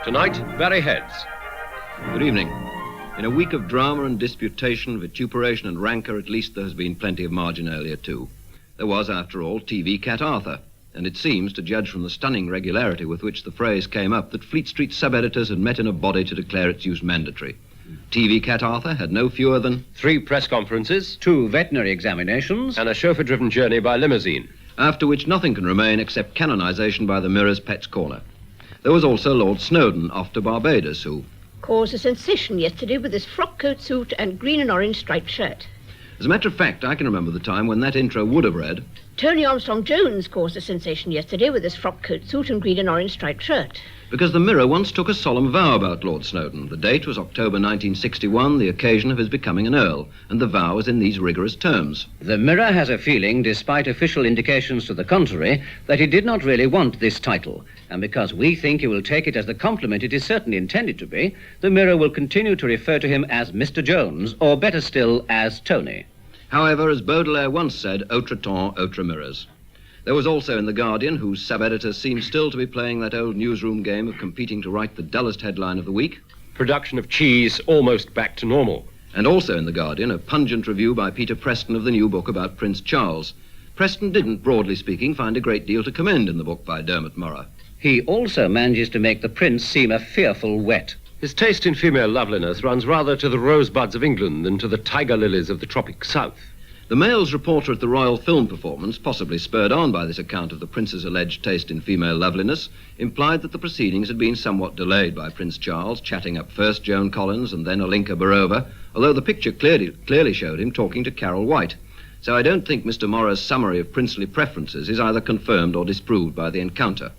Tonight, Barry Heads. Good evening. In a week of drama and disputation, vituperation and rancour, at least there has been plenty of marginalia too. There was, after all, TV Cat Arthur, and it seems, to judge from the stunning regularity with which the phrase came up, that Fleet Street sub-editors had met in a body to declare its use mandatory. TV Cat Arthur had no fewer than 3 press conferences, 2 veterinary examinations, and a chauffeur-driven journey by limousine. After which nothing can remain except canonisation by the Mirror's Pet's Corner. There was also Lord Snowdon, off to Barbados, who caused a sensation yesterday with his frock coat suit and green and orange striped shirt. As a matter of fact, I can remember the time when that intro would have read, Tony Armstrong-Jones caused a sensation yesterday with his frock coat suit and green and orange striped shirt. because the Mirror once took a solemn vow about Lord Snowdon. The date was October 1961, the occasion of his becoming an Earl, and the vow was in these rigorous terms. The Mirror has a feeling, despite official indications to the contrary, that he did not really want this title. And because we think he will take it as the compliment it is certainly intended to be, the Mirror will continue to refer to him as Mr. Jones, or better still, as Tony. However, as Baudelaire once said, autre temps, autre mirrors. There was also in The Guardian, whose sub-editors seem still to be playing that old newsroom game of competing to write the dullest headline of the week. Production of cheese almost back to normal. And also in The Guardian, a pungent review by Peter Preston of the new book about Prince Charles. Preston didn't, broadly speaking, find a great deal to commend in the book by Dermot Morrow. He also manages to make the prince seem a fearful wet. His taste in female loveliness runs rather to the rosebuds of England than to the tiger lilies of the tropic south. The Mail's reporter at the Royal Film Performance, possibly spurred on by this account of the Prince's alleged taste in female loveliness, implied that the proceedings had been somewhat delayed by Prince Charles, chatting up first Joan Collins and then Olinka Barova, although the picture clearly showed him talking to Carol White. So I don't think Mr. Morrow's summary of princely preferences is either confirmed or disproved by the encounter.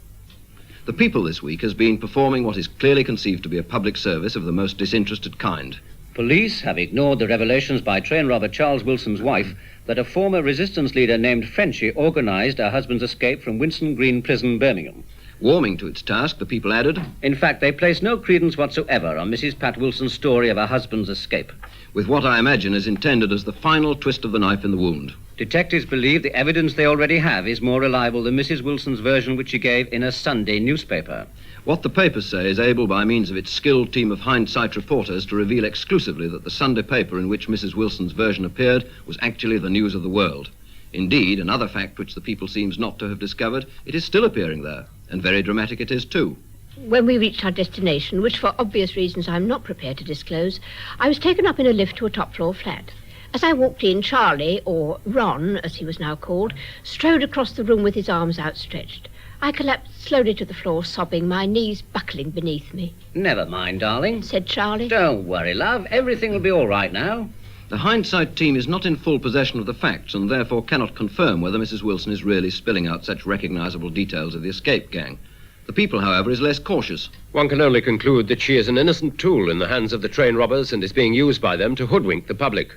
The People this week has been performing what is clearly conceived to be a public service of the most disinterested kind. Police have ignored the revelations by train robber Charles Wilson's wife that a former resistance leader named Frenchy organised her husband's escape from Winson Green Prison, Birmingham. Warming to its task, the People added, In fact, they place no credence whatsoever on Mrs. Pat Wilson's story of her husband's escape. with what I imagine is intended as the final twist of the knife in the wound. Detectives believe the evidence they already have is more reliable than Mrs. Wilson's version which she gave in a Sunday newspaper. What the papers say is able, by means of its skilled team of hindsight reporters, to reveal exclusively that the Sunday paper in which Mrs. Wilson's version appeared was actually the news of the world. Indeed, another fact which the People seems not to have discovered, it is still appearing there, and very dramatic it is too. When we reached our destination, which for obvious reasons I'm not prepared to disclose, I was taken up in a lift to a top-floor flat. As I walked in, Charlie, or Ron, as he was now called, strode across the room with his arms outstretched. I collapsed slowly to the floor, sobbing, my knees buckling beneath me. Never mind, darling, Said Charlie. Don't worry, love. Everything will be all right now. The hindsight team is not in full possession of the facts and therefore cannot confirm whether Mrs. Wilson is really spilling out such recognizable details of the escape gang. The People, however, is less cautious. One can only conclude that she is an innocent tool in the hands of the train robbers and is being used by them to hoodwink the public.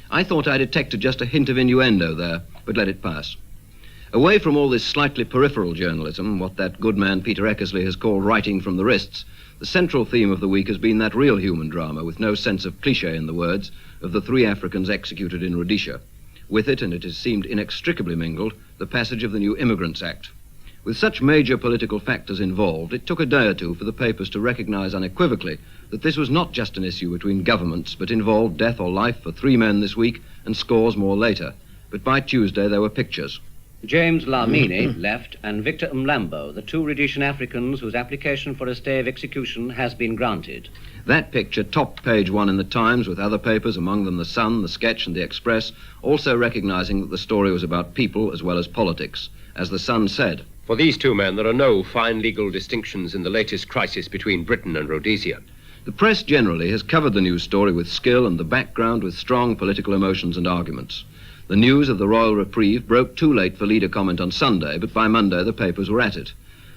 I thought I detected just a hint of innuendo there, but let it pass. Away from all this slightly peripheral journalism, what that good man Peter Eckersley has called writing from the wrists, the central theme of the week has been that real human drama, with no sense of cliché in the words, of the 3 Africans executed in Rhodesia. With it, and it has seemed inextricably mingled, the passage of the new Immigrants Act. With such major political factors involved, it took a day or two for the papers to recognise unequivocally that this was not just an issue between governments, but involved death or life for 3 men this week and scores more later. But by Tuesday there were pictures. James Lamini left, and Victor Mlambo, the 2 Rhodesian Africans whose application for a stay of execution has been granted. That picture topped page 1 in the Times, with other papers, among them The Sun, The Sketch and The Express, also recognising that the story was about people as well as politics. As The Sun said, For these 2 men, there are no fine legal distinctions in the latest crisis between Britain and Rhodesia. the press generally has covered the news story with skill and the background with strong political emotions and arguments. The news of the royal reprieve broke too late for leader comment on Sunday, but by Monday the papers were at it.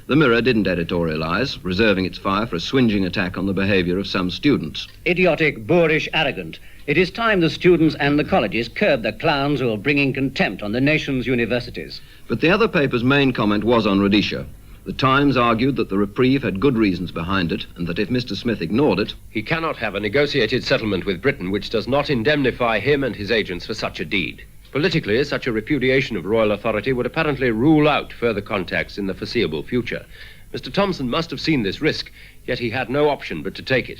The Mirror didn't editorialise, reserving its fire for a swingeing attack on the behaviour of some students. Idiotic, boorish, arrogant. It is time the students and the colleges curb the clowns who are bringing contempt on the nation's universities. But the other paper's main comment was on Rhodesia. The Times argued that the reprieve had good reasons behind it, and that if Mr. Smith ignored it, He cannot have a negotiated settlement with Britain which does not indemnify him and his agents for such a deed. Politically, such a repudiation of royal authority would apparently rule out further contacts in the foreseeable future. Mr. Thomson must have seen this risk. yet he had no option but to take it.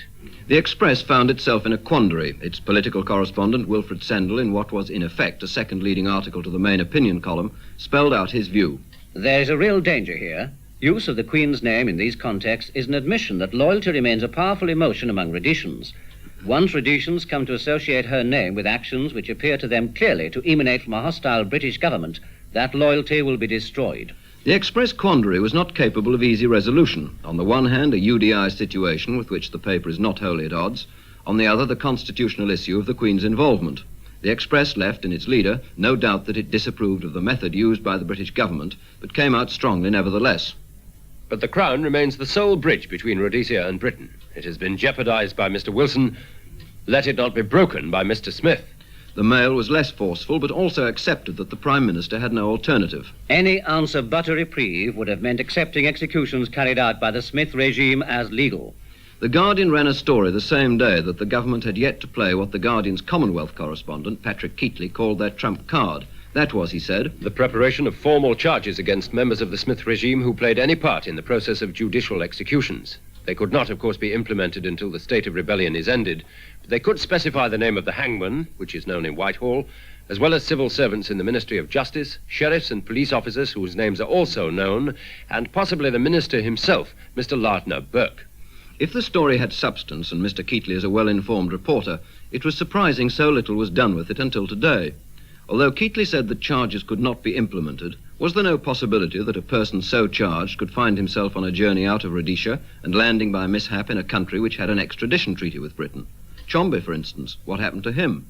The Express found itself in a quandary. Its political correspondent, Wilfred Sendall, in what was in effect a second leading article to the main opinion column, spelled out his view. There is a real danger here. Use of the Queen's name in these contexts is an admission that loyalty remains a powerful emotion among Rhodesians. Once Rhodesians come to associate her name with actions which appear to them clearly to emanate from a hostile British government, that loyalty will be destroyed. The Express quandary was not capable of easy resolution. On the one hand, a UDI situation with which the paper is not wholly at odds. On the other, the constitutional issue of the Queen's involvement. The Express left in its leader no doubt that it disapproved of the method used by the British government, but came out strongly nevertheless. But the Crown remains the sole bridge between Rhodesia and Britain. It has been jeopardized by Mr. Wilson. Let it not be broken by Mr. Smith. The Mail was less forceful, but also accepted that the Prime Minister had no alternative. Any answer but a reprieve would have meant accepting executions carried out by the Smith regime as legal. The Guardian ran a story the same day that the government had yet to play what the Guardian's Commonwealth correspondent, Patrick Keatley, called their trump card. That was, he said, the preparation of formal charges against members of the Smith regime who played any part in the process of judicial executions. They could not, of course, be implemented until the state of rebellion is ended, but they could specify the name of the hangman, which is known in Whitehall, as well as civil servants in the Ministry of Justice, sheriffs and police officers whose names are also known, and possibly the minister himself, Mr. Lardner Burke. If the story had substance, and Mr. Keatley is a well-informed reporter, it was surprising so little was done with it until today. Although Keatley said that charges could not be implemented, was there no possibility that a person so charged could find himself on a journey out of Rhodesia and landing by mishap in a country which had an extradition treaty with Britain? Chombe, for instance, what happened to him?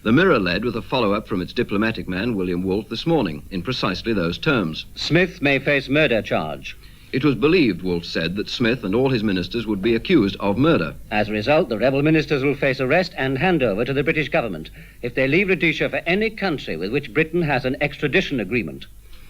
The Mirror led with a follow-up from its diplomatic man, William Wolfe, this morning, in precisely those terms. Smith may face murder charge. It was believed, Wolfe said, that Smith and all his ministers would be accused of murder. As a result, the rebel ministers will face arrest and handover to the British government if they leave Rhodesia for any country with which Britain has an extradition agreement.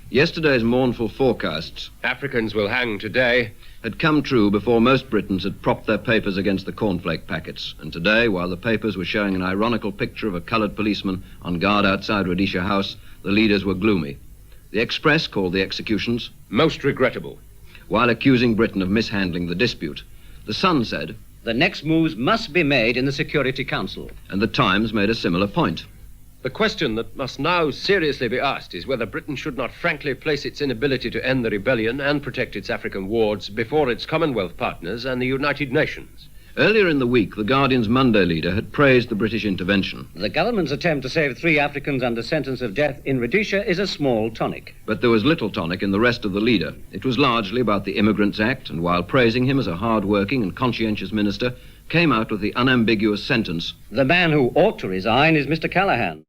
Yesterday's mournful forecasts, Africans will hang today, had come true before most Britons had propped their papers against the cornflake packets. And today, while the papers were showing an ironical picture of a coloured policeman on guard outside Rhodesia House, the leaders were gloomy. The Express called the executions most regrettable, while accusing Britain of mishandling the dispute. The Sun said, the next moves must be made in the Security Council. And the Times made a similar point. The question that must now seriously be asked is whether Britain should not frankly place its inability to end the rebellion and protect its African wards before its Commonwealth partners and the United Nations. Earlier in the week, the Guardian's Monday leader had praised the British intervention. The government's attempt to save 3 Africans under sentence of death in Rhodesia is a small tonic. But there was little tonic in the rest of the leader. It was largely about the Immigrants Act, and while praising him as a hard-working and conscientious minister, came out with the unambiguous sentence, the man who ought to resign is Mr. Callaghan.